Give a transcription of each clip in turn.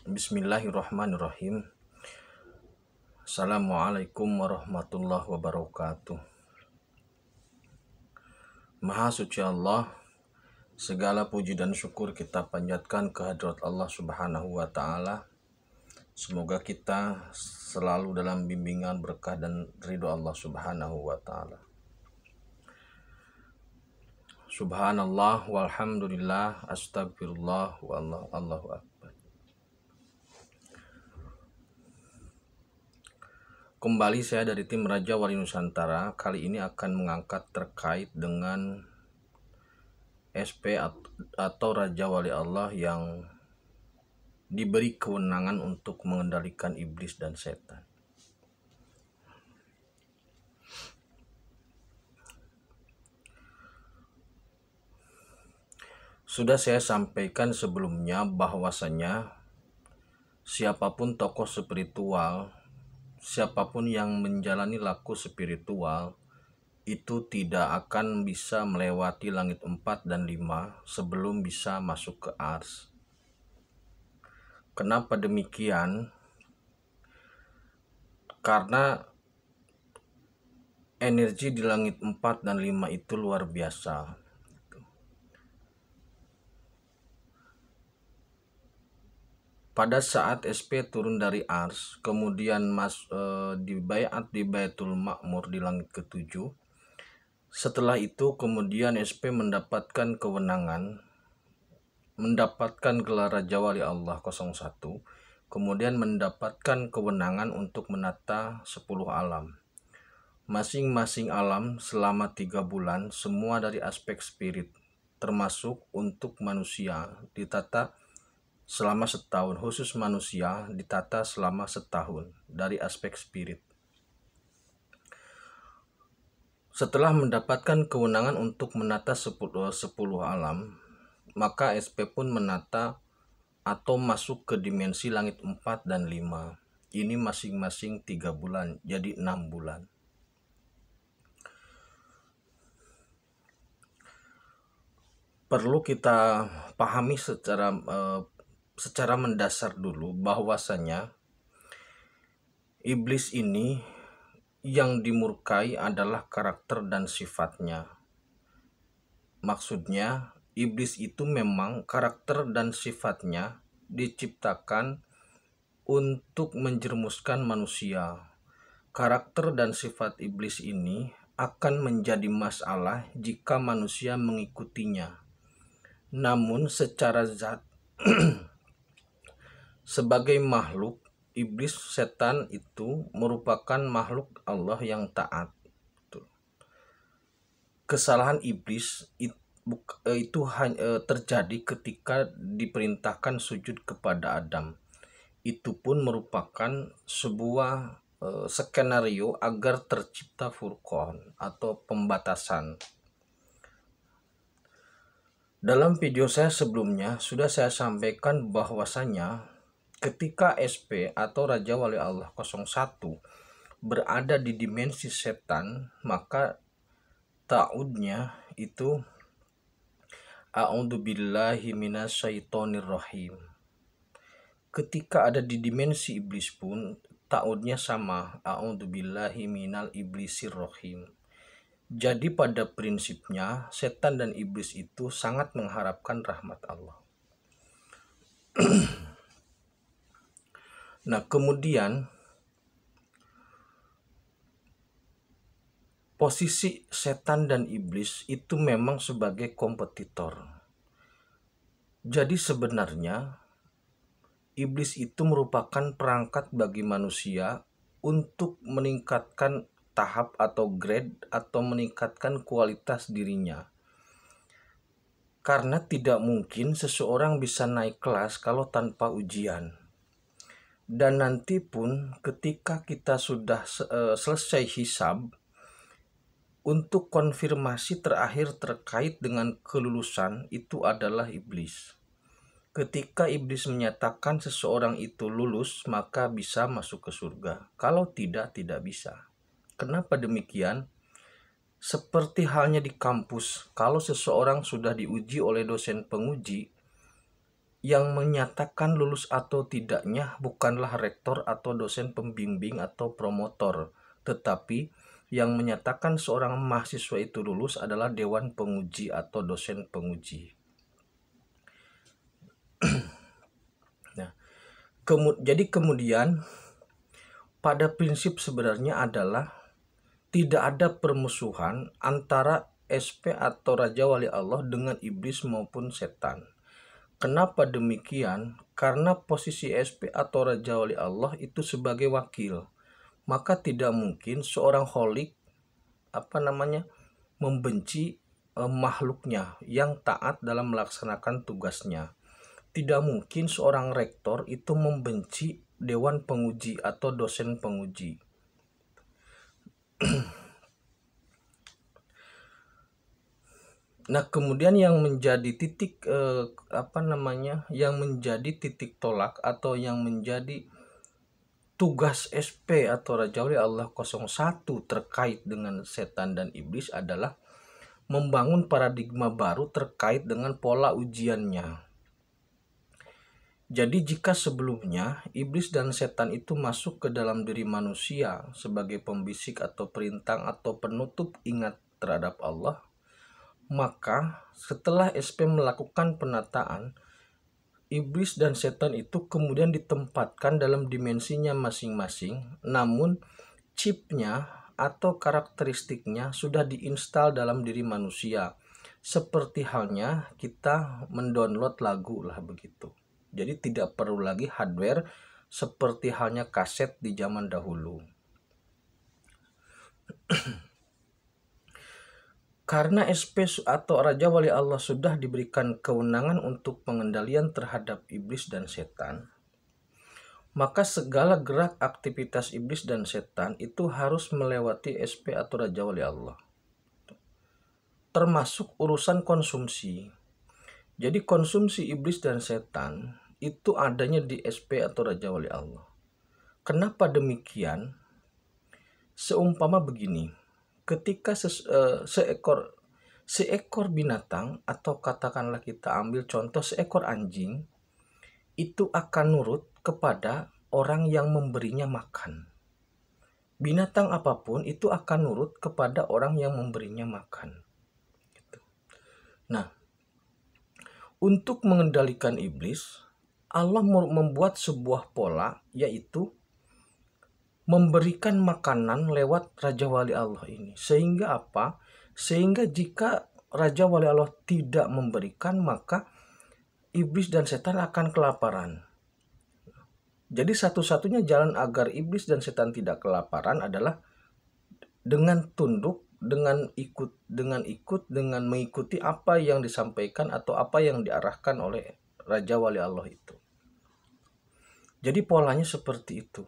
Bismillahirrahmanirrahim. Assalamualaikum warahmatullahi wabarakatuh. Maha suci Allah, segala puji dan syukur kita panjatkan kehadirat Allah Subhanahu wa Ta'ala. Semoga kita selalu dalam bimbingan berkah dan ridho Allah Subhanahu wa Ta'ala. Subhanallah walhamdulillah astagfirullah wallahu akbar. Kembali saya dari tim Raja Wali Nusantara. Kali ini akan mengangkat terkait dengan SP atau Raja Wali Allah yang diberi kewenangan untuk mengendalikan iblis dan setan. Sudah saya sampaikan sebelumnya bahwasanya siapapun tokoh spiritual, siapapun yang menjalani laku spiritual itu tidak akan bisa melewati langit 4 dan 5 sebelum bisa masuk ke ars. Kenapa demikian? Karena energi di langit 4 dan 5 itu luar biasa. Pada saat SP turun dari ars, kemudian dibaiat di Baitul Ma'mur di langit ke-7. Setelah itu kemudian SP mendapatkan kewenangan, mendapatkan gelar Raja Wali Allah 01, kemudian mendapatkan kewenangan untuk menata 10 alam. Masing-masing alam selama 3 bulan, semua dari aspek spirit, termasuk untuk manusia, ditata selama setahun. Khusus manusia ditata selama setahun dari aspek spirit. Setelah mendapatkan kewenangan untuk menata 10 alam, maka SP pun menata atau masuk ke dimensi langit 4 dan 5. Ini masing-masing 3 bulan, jadi 6 bulan. Perlu kita pahami secara mendasar dulu bahwasanya iblis ini yang dimurkai adalah karakter dan sifatnya. Maksudnya, iblis itu memang karakter dan sifatnya diciptakan untuk menjerumuskan manusia. Karakter dan sifat iblis ini akan menjadi masalah jika manusia mengikutinya. Namun secara zat sebagai makhluk, iblis setan itu merupakan makhluk Allah yang taat. Kesalahan iblis itu terjadi ketika diperintahkan sujud kepada Adam. Itu pun merupakan sebuah skenario agar tercipta furqan atau pembatasan. Dalam video saya sebelumnya sudah saya sampaikan bahwasanya ketika SP atau Raja Wali Allah 01 berada di dimensi setan, maka ta'udnya itu a'udzubillahi minasyaitonirrahim. Ketika ada di dimensi iblis pun ta'udnya sama, a'udzubillahi minal iblisirrahim. Jadi pada prinsipnya setan dan iblis itu sangat mengharapkan rahmat Allah. Nah, kemudian posisi setan dan iblis itu memang sebagai kompetitor. Jadi sebenarnya iblis itu merupakan perangkat bagi manusia untuk meningkatkan tahap atau grade atau meningkatkan kualitas dirinya. Karena tidak mungkin seseorang bisa naik kelas kalau tanpa ujian. Dan nanti pun ketika kita sudah selesai hisab, untuk konfirmasi terakhir terkait dengan kelulusan itu adalah iblis. Ketika iblis menyatakan seseorang itu lulus, maka bisa masuk ke surga. Kalau tidak, tidak bisa. Kenapa demikian? Seperti halnya di kampus, kalau seseorang sudah diuji oleh dosen penguji, yang menyatakan lulus atau tidaknya bukanlah rektor atau dosen pembimbing atau promotor, tetapi yang menyatakan seorang mahasiswa itu lulus adalah dewan penguji atau dosen penguji. Nah, jadi kemudian pada prinsip sebenarnya adalah tidak ada permusuhan antara SP atau Raja Wali Allah dengan iblis maupun setan. Kenapa demikian? Karena posisi SP atau Raja Wali Allah itu sebagai wakil. Maka tidak mungkin seorang holik membenci makhluknya yang taat dalam melaksanakan tugasnya. Tidak mungkin seorang rektor itu membenci dewan penguji atau dosen penguji. Nah, kemudian yang menjadi titik yang menjadi titik tolak atau yang menjadi tugas SP atau Raja Wali Allah 01 terkait dengan setan dan iblis adalah membangun paradigma baru terkait dengan pola ujiannya. Jadi jika sebelumnya iblis dan setan itu masuk ke dalam diri manusia sebagai pembisik atau perintang atau penutup ingat terhadap Allah, maka setelah SP melakukan penataan, iblis dan setan itu kemudian ditempatkan dalam dimensinya masing-masing, namun chipnya atau karakteristiknya sudah diinstal dalam diri manusia, seperti halnya kita mendownload lagu lah begitu. Jadi tidak perlu lagi hardware seperti halnya kaset di zaman dahulu. Karena SP atau Raja Wali Allah sudah diberikan kewenangan untuk pengendalian terhadap iblis dan setan, maka segala gerak aktivitas iblis dan setan itu harus melewati SP atau Raja Wali Allah. Termasuk urusan konsumsi. Jadi konsumsi iblis dan setan itu adanya di SP atau Raja Wali Allah. Kenapa demikian? Seumpama begini, ketika seekor binatang atau katakanlah kita ambil contoh seekor anjing itu akan nurut kepada orang yang memberinya makan. Binatang apapun itu akan nurut kepada orang yang memberinya makan. Nah, untuk mengendalikan iblis, Allah membuat sebuah pola, yaitu memberikan makanan lewat Raja Wali Allah ini. Sehingga apa? Sehingga jika Raja Wali Allah tidak memberikan, maka iblis dan setan akan kelaparan. Jadi satu-satunya jalan agar iblis dan setan tidak kelaparan adalah dengan tunduk, dengan mengikuti apa yang disampaikan atau apa yang diarahkan oleh Raja Wali Allah itu. Jadi polanya seperti itu.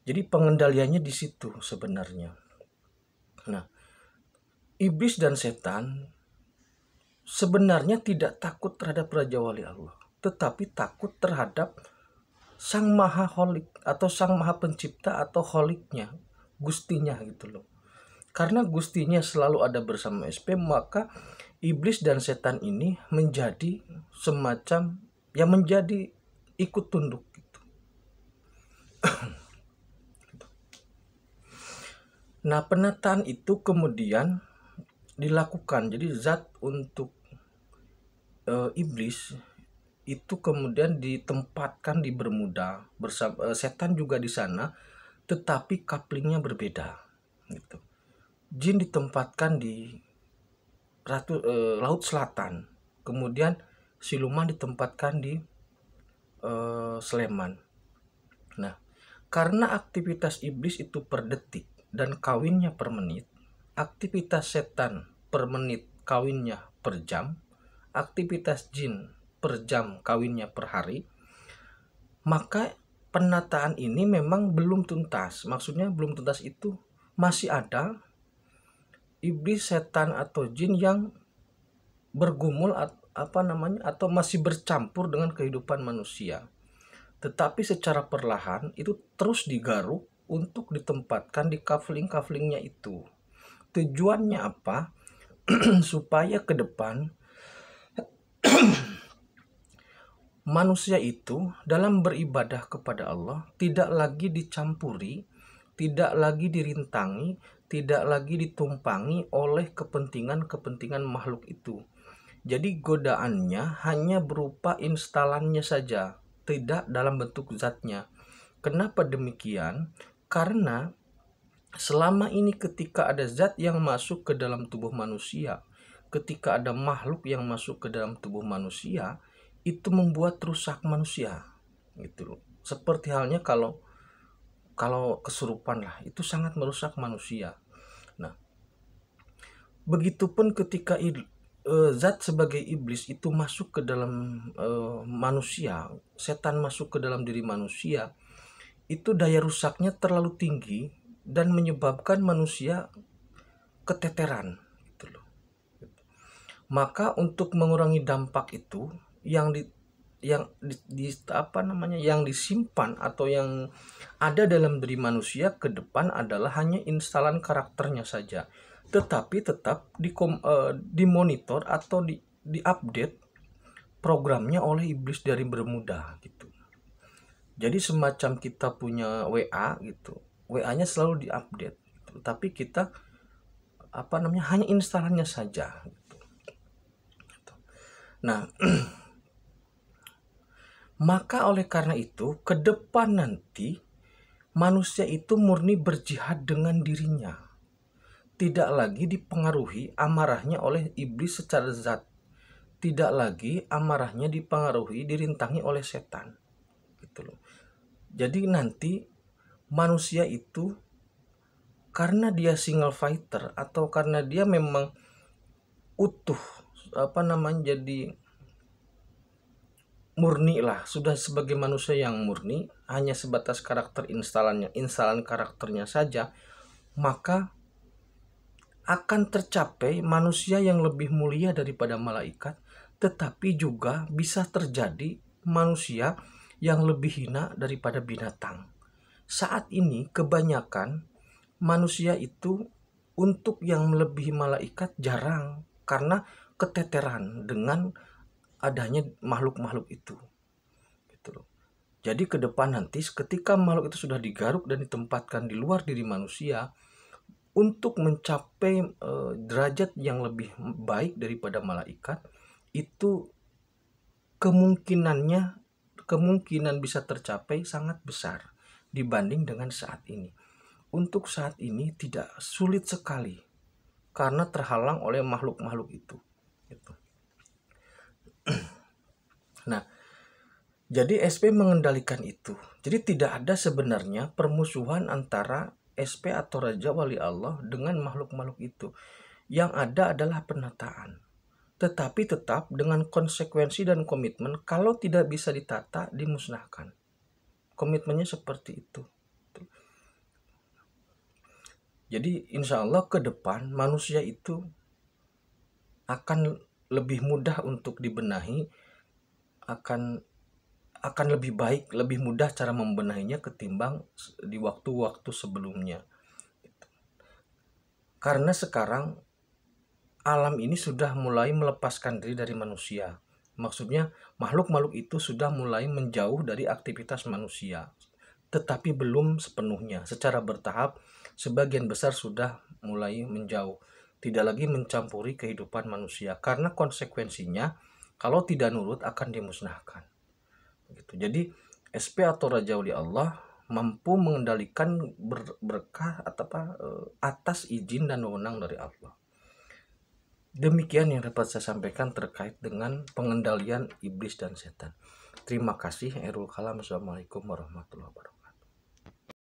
Jadi pengendaliannya di situ sebenarnya. Nah, iblis dan setan sebenarnya tidak takut terhadap Raja Wali Allah, tetapi takut terhadap Sang Maha Holik atau Sang Maha Pencipta atau Holiknya, Gustinya gitu loh. Karena Gustinya selalu ada bersama SP, maka iblis dan setan ini menjadi semacam yang menjadi ikut tunduk gitu. Nah, penataan itu kemudian dilakukan. Jadi zat untuk iblis itu kemudian ditempatkan di Bermuda bersama setan juga di sana, tetapi couplingnya berbeda gitu. Jin ditempatkan di Laut Selatan, kemudian siluman ditempatkan di Sleman. Nah, karena aktivitas iblis itu per detik dan kawinnya per menit, aktivitas setan per menit kawinnya per jam, aktivitas jin per jam kawinnya per hari, maka penataan ini memang belum tuntas. Maksudnya belum tuntas itu masih ada iblis, setan atau jin yang bergumul atau masih bercampur dengan kehidupan manusia. Tetapi secara perlahan itu terus digaruk untuk ditempatkan di kafling-kaflingnya itu. Tujuannya apa? Supaya ke depan manusia itu dalam beribadah kepada Allah tidak lagi dicampuri, tidak lagi dirintangi, tidak lagi ditumpangi oleh kepentingan-kepentingan makhluk itu. Jadi godaannya hanya berupa instalannya saja, tidak dalam bentuk zatnya. Kenapa demikian? Karena selama ini ketika ada zat yang masuk ke dalam tubuh manusia, ketika ada makhluk yang masuk ke dalam tubuh manusia, itu membuat rusak manusia. Gitu loh. Seperti halnya kalau kesurupan lah, itu sangat merusak manusia. Nah, begitupun ketika zat sebagai iblis itu masuk ke dalam manusia, setan masuk ke dalam diri manusia, itu daya rusaknya terlalu tinggi dan menyebabkan manusia keteteran gitu loh. Maka untuk mengurangi dampak itu yang yang disimpan atau yang ada dalam diri manusia ke depan adalah hanya instalan karakternya saja, tetapi tetap dimonitor atau diupdate programnya oleh iblis dari Bermuda gitu. Jadi semacam kita punya WA gitu, WA-nya selalu diupdate gitu. Tapi kita hanya instalannya saja gitu. Nah, maka oleh karena itu ke depan nanti manusia itu murni berjihad dengan dirinya, tidak lagi dipengaruhi amarahnya oleh iblis secara zat, tidak lagi amarahnya dipengaruhi dirintangi oleh setan gitu loh. Jadi nanti manusia itu karena dia single fighter atau karena dia memang utuh jadi murni lah, sudah sebagai manusia yang murni, hanya sebatas karakter instalan karakternya saja, maka akan tercapai manusia yang lebih mulia daripada malaikat, tetapi juga bisa terjadi manusia yang lebih hina daripada binatang. Saat ini kebanyakan manusia itu untuk yang melebihi malaikat jarang karena keteteran dengan adanya makhluk-makhluk itu. Gitu loh. Jadi ke depan nanti ketika makhluk itu sudah digaruk dan ditempatkan di luar diri manusia untuk mencapai derajat yang lebih baik daripada malaikat, itu kemungkinan bisa tercapai sangat besar dibanding dengan saat ini. Untuk saat ini tidak, sulit sekali karena terhalang oleh makhluk-makhluk itu gitu. Nah, jadi SP mengendalikan itu. Jadi tidak ada sebenarnya permusuhan antara SP atau Raja Wali Allah dengan makhluk-makhluk itu. Yang ada adalah penataan. Tetapi tetap dengan konsekuensi dan komitmen, kalau tidak bisa ditata, dimusnahkan. Komitmennya seperti itu. Jadi insya Allah ke depan manusia itu akan lebih mudah untuk dibenahi, akan lebih baik, lebih mudah cara membenahinya ketimbang di waktu-waktu sebelumnya. Karena sekarang alam ini sudah mulai melepaskan diri dari manusia. Maksudnya makhluk-makhluk itu sudah mulai menjauh dari aktivitas manusia. Tetapi belum sepenuhnya, secara bertahap sebagian besar sudah mulai menjauh, tidak lagi mencampuri kehidupan manusia karena konsekuensinya kalau tidak nurut akan dimusnahkan gitu. Jadi SP atau Raja Wali Allah mampu mengendalikan berkah atas izin dan wewenang dari Allah. Demikian yang dapat saya sampaikan terkait dengan pengendalian iblis dan setan. Terima kasih. Airul Kalam. Assalamualaikum warahmatullahi wabarakatuh.